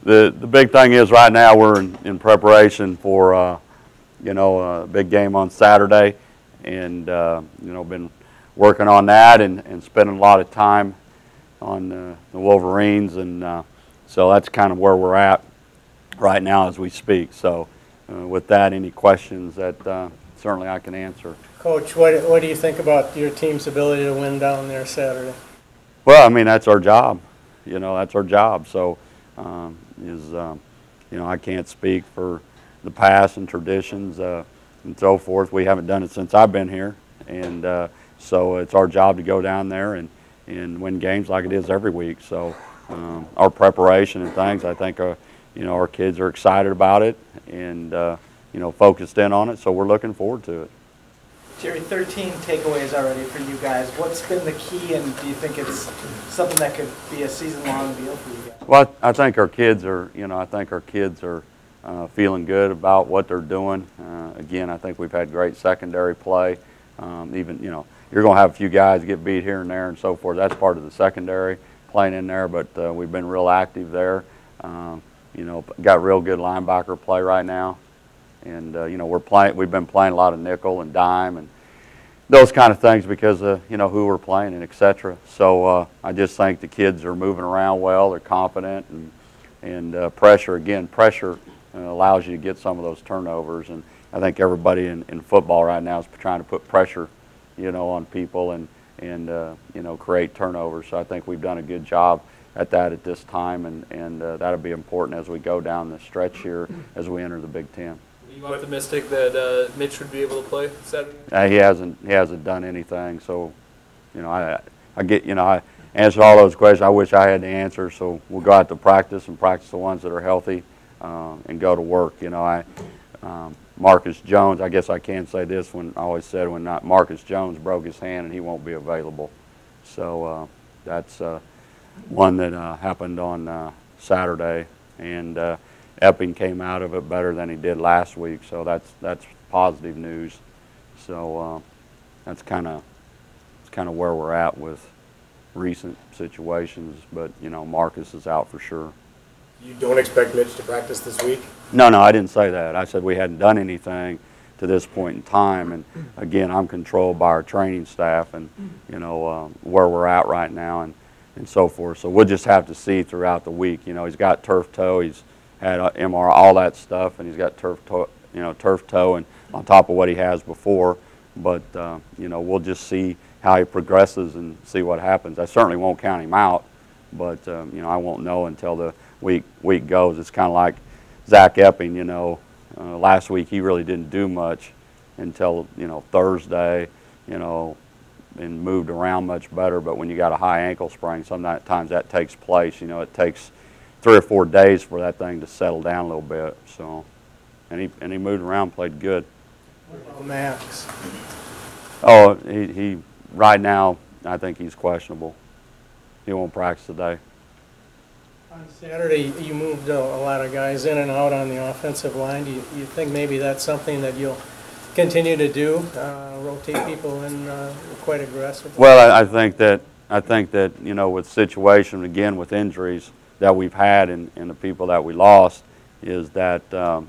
the big thing is right now we're in preparation for you know, a big game on Saturday, and you know, been working on that and spending a lot of time on the Wolverines, and so that's kind of where we're at right now as we speak. So with that, any questions that certainly I can answer. Coach, what do you think about your team's ability to win down there Saturday? Well, I mean, that's our job. You know, that's our job. So you know, I can't speak for the past and traditions and so forth. We haven't done it since I've been here, and so it's our job to go down there and win games like it is every week. So our preparation and things, I think, you know, our kids are excited about it and you know, focused in on it. So we're looking forward to it. Jerry, 13 takeaways already for you guys. What's been the key, and do you think it's something that could be a season-long deal for you guys? Well, I think our kids are, you know, I think our kids are feeling good about what they're doing. Again, I think we've had great secondary play. Even, you know, you're going to have a few guys get beat here and there and so forth. That's part of the secondary playing in there, but we've been real active there. You know, got real good linebacker play right now. And you know, we've been playing a lot of nickel and dime and those kind of things because of, you know, who we're playing and etc. So I just think the kids are moving around well. They're confident, and pressure, again, pressure allows you to get some of those turnovers. And I think everybody in football right now is trying to put pressure, you know, on people and you know, create turnovers. So I think we've done a good job at that at this time, and that'll be important as we go down the stretch here as we enter the Big Ten. Are you optimistic that Mitch would be able to play Saturday? He hasn't done anything. So, you know, I get, you know, I answer all those questions. I wish I had the answer. So we'll go out to practice and practice the ones that are healthy, and go to work. You know, Marcus Jones, I guess I can say this, when I always said when not Marcus Jones broke his hand and he won't be available. So that's one that happened on Saturday, and Epping came out of it better than he did last week, so that's positive news. So that's kind of where we're at with recent situations. But you know, Marcus is out for sure. You don't expect Mitch to practice this week? No, I didn't say that. I said we hadn't done anything to this point in time, and again, I'm controlled by our training staff, and you know where we're at right now, and so forth. So we'll just have to see throughout the week. You know, he's got turf toe. He's had MRI, all that stuff, and he's got turf toe, and on top of what he has before. But you know, we'll just see how he progresses and see what happens. I certainly won't count him out, but you know, I won't know until the week goes. It's kind of like Zach Epping. You know, last week he really didn't do much until, you know, Thursday. You know, and moved around much better. But when you got a high ankle sprain, sometimes that takes place. You know, it takes 3 or 4 days for that thing to settle down a little bit. So, and he moved around, played good. What about Max? Oh, he right now, I think he's questionable. He won't practice today. On Saturday, you moved a lot of guys in and out on the offensive line. Do you think maybe that's something that you'll continue to do, rotate people in quite aggressively? Well, I think that you know, with situation again with injuries that we've had and the people that we lost, is that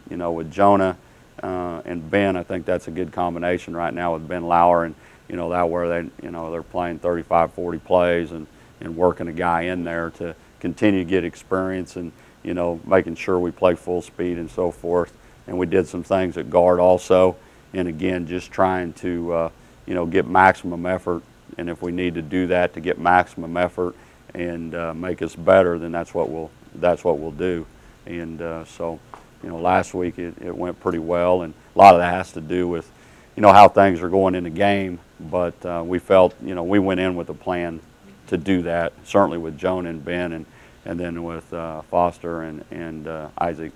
you know, with Jonah and Ben, I think that's a good combination right now with Ben Lauer, and you know, that where they, you know, they're playing 35, 40 plays and working a guy in there to continue to get experience, and you know, making sure we play full speed and so forth. And we did some things at guard also, and again, just trying to you know, get maximum effort. And if we need to do that to get maximum effort and make us better, then that's what we'll do. And so, you know, last week it went pretty well, and a lot of that has to do with, you know, how things are going in the game. But we felt, you know, we went in with a plan to do that, certainly with Joan and Ben, and then with Foster and Isaac.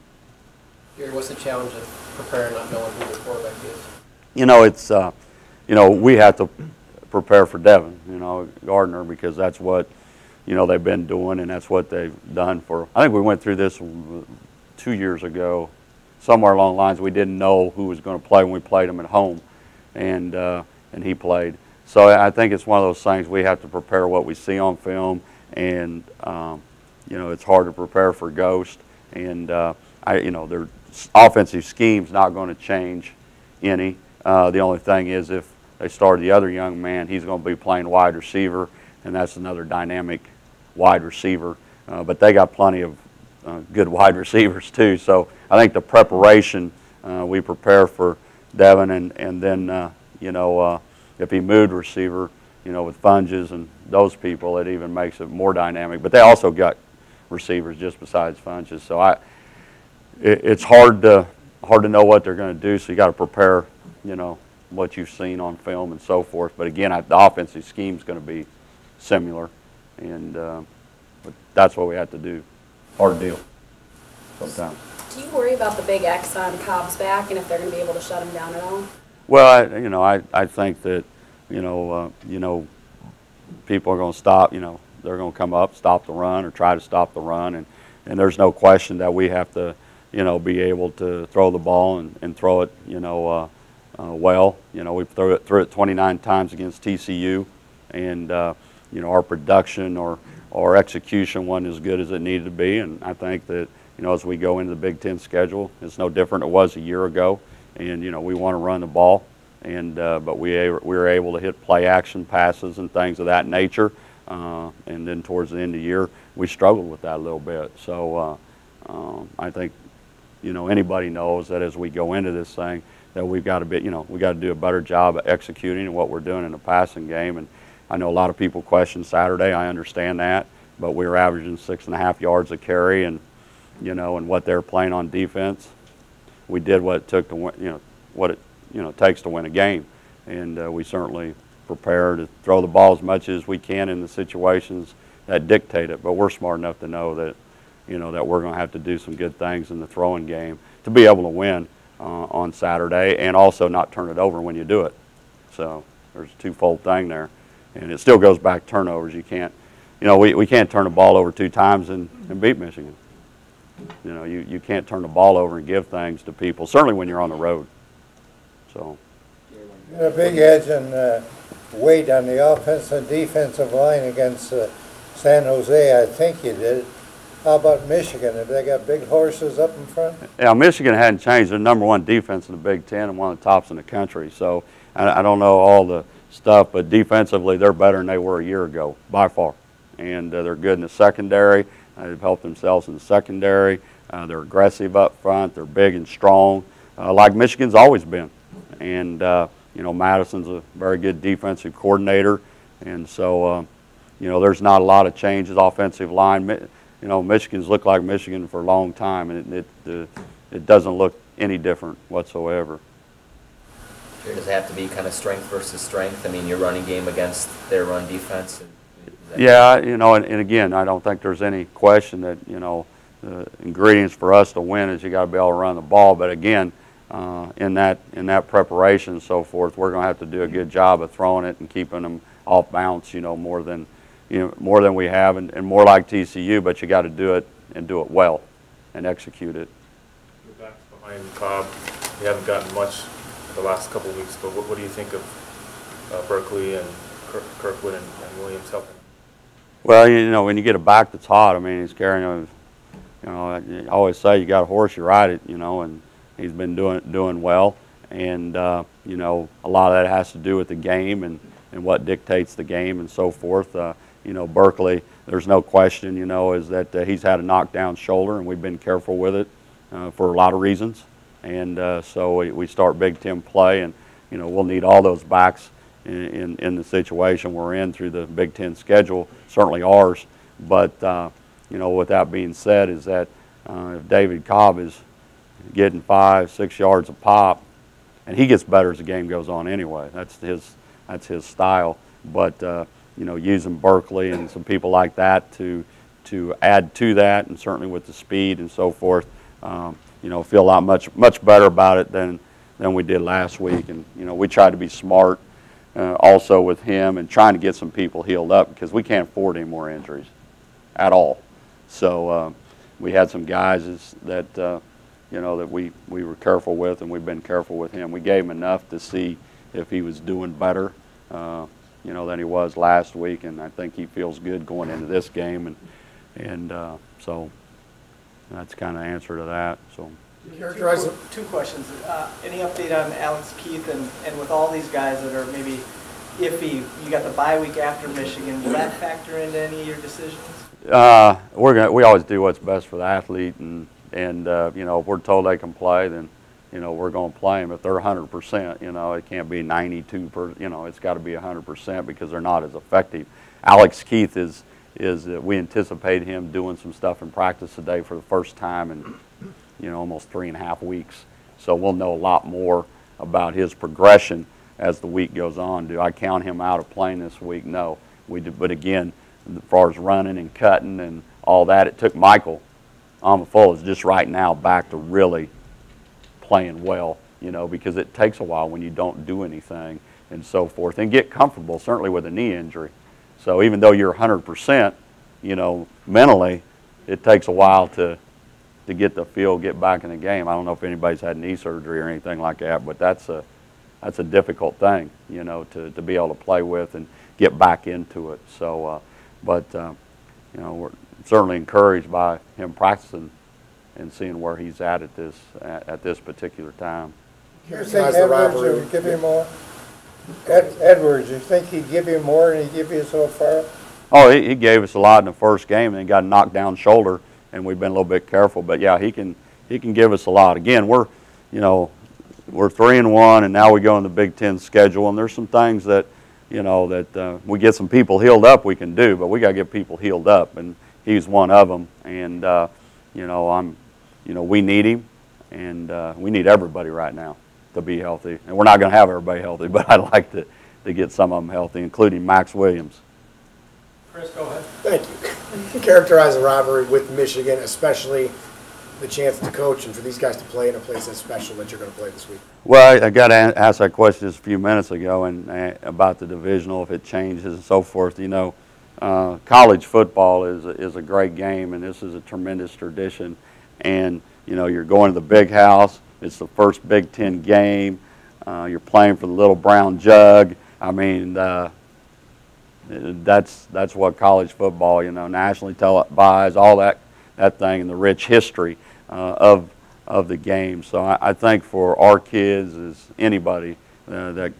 Gary, what's the challenge of preparing not knowing who the quarterback is? You know, it's you know, we have to prepare for Devin, you know, Gardner, because that's what, you know, they've been doing, and that's what they've done for. I think we went through this 2 years ago, somewhere along the lines. We didn't know who was going to play when we played him at home, and he played. So I think it's one of those things we have to prepare what we see on film, and you know, it's hard to prepare for Ghost And their offensive scheme's not going to change any. The only thing is if they start the other young man, he's going to be playing wide receiver, and that's another dynamic wide receiver. But they got plenty of good wide receivers too. So I think the preparation, we prepare for Devin, and then if he moved receiver, with Funges and those people, it even makes it more dynamic. But they also got receivers just besides Funges. So it's hard to know what they're going to do. So you got to prepare, what you've seen on film and so forth. But again, the offensive scheme is going to be similar, and but that's what we have to do. Hard deal sometimes. Do you worry about the big X on Cobb's back and if they're going to be able to shut him down at all? Well, I think that people are going to stop. They're going to come up, stop the run, or try to stop the run, and there's no question that we have to be able to throw the ball and throw it well. We threw it 29 times against TCU, and our production or execution wasn't as good as it needed to be. And I think that as we go into the Big Ten schedule, it's no different than it was a year ago. And we want to run the ball, and but we were able to hit play action passes and things of that nature. And then towards the end of the year, we struggled with that a little bit. So I think anybody knows that as we go into this thing, that we've got to be, we got to do a better job of executing what we're doing in the passing game. And I know a lot of people question Saturday. I understand that, but we were averaging 6.5 yards a carry, and and what they're playing on defense, we did what it took to win. What it takes to win a game, and we certainly prepare to throw the ball as much as we can in the situations that dictate it. But we're smart enough to know that that we're going to have to do some good things in the throwing game to be able to win on Saturday, and also not turn it over when you do it. So there's a twofold thing there, and it still goes back to turnovers. You can't, we can't turn the ball over 2 times and beat Michigan. You can't turn the ball over and give things to people, certainly when you're on the road. So You had a big edge and weight on the offensive and defensive line against San Jose. I think you did. How about Michigan? Have they got big horses up in front? Yeah, Michigan hadn't changed. They're #1 defense in the Big Ten and one of the tops in the country. So I don't know all the stuff, but defensively they're better than they were a year ago, by far. And they're good in the secondary. They've helped themselves in the secondary. They're aggressive up front. They're big and strong, like Michigan's always been. And Madison's a very good defensive coordinator, and so there's not a lot of changes. Offensive line, Michigan's looked like Michigan for a long time, and it doesn't look any different whatsoever. Does it have to be kind of strength versus strength? I mean, your running game against their run defense. Yeah, and again, I don't think there's any question that the ingredients for us to win is you got to be able to run the ball. But again, in that preparation and so forth, we're going to have to do a good job of throwing it and keeping them off bounce, more than we have, and more like TCU. But you got to do it and do it well, and execute it. Your back's behind Cobb. You haven't gotten much the last couple of weeks, but what do you think of Berkeley and Kirkwood and Williams helping? Well, when you get a back that's hot, I mean, he's carrying I always say you got a horse, you ride it, and he's been doing well, and a lot of that has to do with the game and what dictates the game and so forth. Berkeley, there's no question, is that he's had a knockdown shoulder, and we've been careful with it for a lot of reasons, and so we start Big Ten play, and we'll need all those backs in the situation we're in through the Big Ten schedule, certainly ours. But with that being said, is that if David Cobb is getting 5-6 yards a pop, and he gets better as the game goes on anyway. That's his style. But using Berkeley and some people like that to add to that, and certainly with the speed and so forth, feel a lot much better about it than we did last week. And we tried to be smart also with him and trying to get some people healed up, because we can't afford any more injuries at all. So we had some guys that that we were careful with, and we've been careful with him. We gave him enough to see if he was doing better, than he was last week, and I think he feels good going into this game, and so that's kind of answer to that. So. Characterize it. Two questions. Any update on Alex Keith and with all these guys that are maybe iffy? You got the bye week after Michigan. Will that factor into any of your decisions? We always do what's best for the athlete, and you know, if we're told they can play, then you know we're going to play them. If they're 100%, you know, it can't be 92%. You know, it's got to be 100% because they're not as effective. Alex Keith is we anticipate him doing some stuff in practice today for the first time in you know almost 3.5 weeks. So we'll know a lot more about his progression as the week goes on. Do I count him out of playing this week? No, we do. But again, as far as running and cutting and all that, it took Michael Amafola just right now back to really playing well, you know, because it takes a while when you don't do anything and so forth, and get comfortable, certainly with a knee injury. So even though you're 100%, you know, mentally, it takes a while to get the feel, get back in the game. I don't know if anybody's had knee surgery or anything like that, but that's a difficult thing, you know, to be able to play with and get back into it. So, you know, we're certainly encouraged by him practicing and seeing where he's at this particular time. You think Edwards would give you more? Edwards, you think he'd give you more than he give you so far? Oh, he gave us a lot in the first game, and then got a knockdown shoulder, and we've been a little bit careful. But yeah, he can give us a lot. Again, we're 3-1, and now we go in the Big Ten schedule, and there's some things that you know that we get some people healed up we can do, but we got to get people healed up, and he's one of them. And you know, we need him, and we need everybody right now to be healthy. And we're not going to have everybody healthy, but I'd like to get some of them healthy, including Max Williams. Chris, go ahead. Thank you. Characterize the rivalry with Michigan, especially the chance to coach and for these guys to play in a place that's special that you're going to play this week. Well, I got to ask that question just a few minutes ago, and about the divisional, if it changes and so forth. You know, college football is a great game, and this is a tremendous tradition. And you know, you're going to the big house. It's the first Big Ten game. You're playing for the little brown jug. I mean, that's what college football, you know, nationally televised, all that thing, and the rich history of the game. So I think for our kids, as anybody that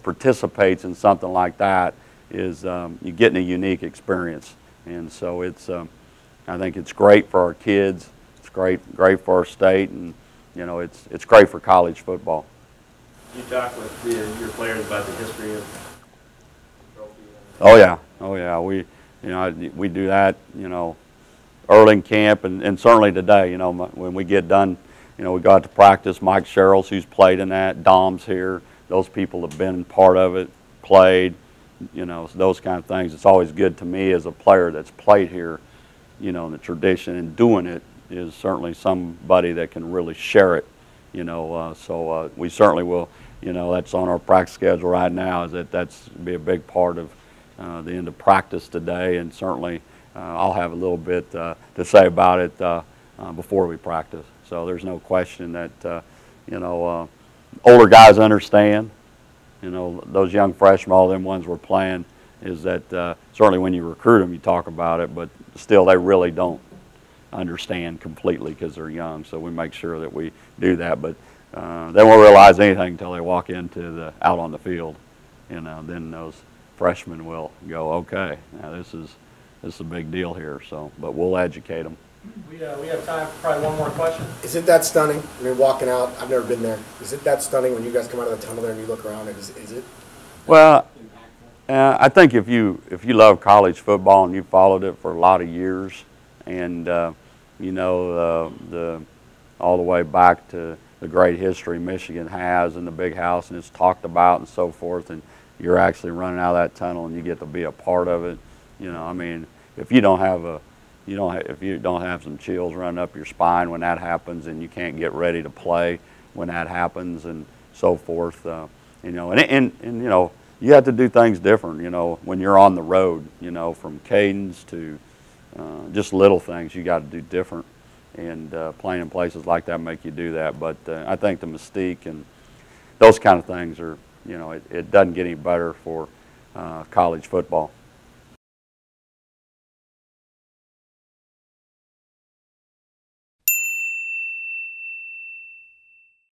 participates in something like that, is you're getting a unique experience. And so it's I think it's great for our kids. It's great for our state, and you know, it's great for college football. You talk with your players about the history of the trophy? Oh yeah. We do that, you know, early in camp, and certainly today. You know, when we get done, you know, we got to practice. Mike Sherrills, who's played in that, Dom's here. Those people have been part of it, played. You know, those kind of things. It's always good to me as a player that's played here. You know, the tradition and doing it is certainly somebody that can really share it, you know, so we certainly will, you know, that's on our practice schedule right now, is that's be a big part of the end of practice today, and certainly I'll have a little bit to say about it before we practice. So there's no question that, you know, older guys understand, you know, those young freshmen, all them ones we're playing, is that certainly when you recruit them, you talk about it, but still they really don't understand completely because they're young. So we make sure that we do that, but they won't realize anything until they walk into out on the field. You know, then those freshmen will go, okay, now this is a big deal here. So, but we'll educate them. We have time for probably one more question. Is it that stunning? I mean, walking out, I've never been there. Is it that stunning when you guys come out of the tunnel there and you look around? Is it? Well, I think if you love college football and you followed it for a lot of years, and you know, all the way back to the great history Michigan has in the big house, and it's talked about and so forth, and you're actually running out of that tunnel and you get to be a part of it. You know, I mean, if you don't have some chills running up your spine when that happens, and you can't get ready to play when that happens and so forth, you know, and you know, you have to do things different, you know, when you're on the road, you know, from cadence to just little things you got to do different, and playing in places like that make you do that. But I think the mystique and those kind of things are, you know, it doesn't get any better for college football.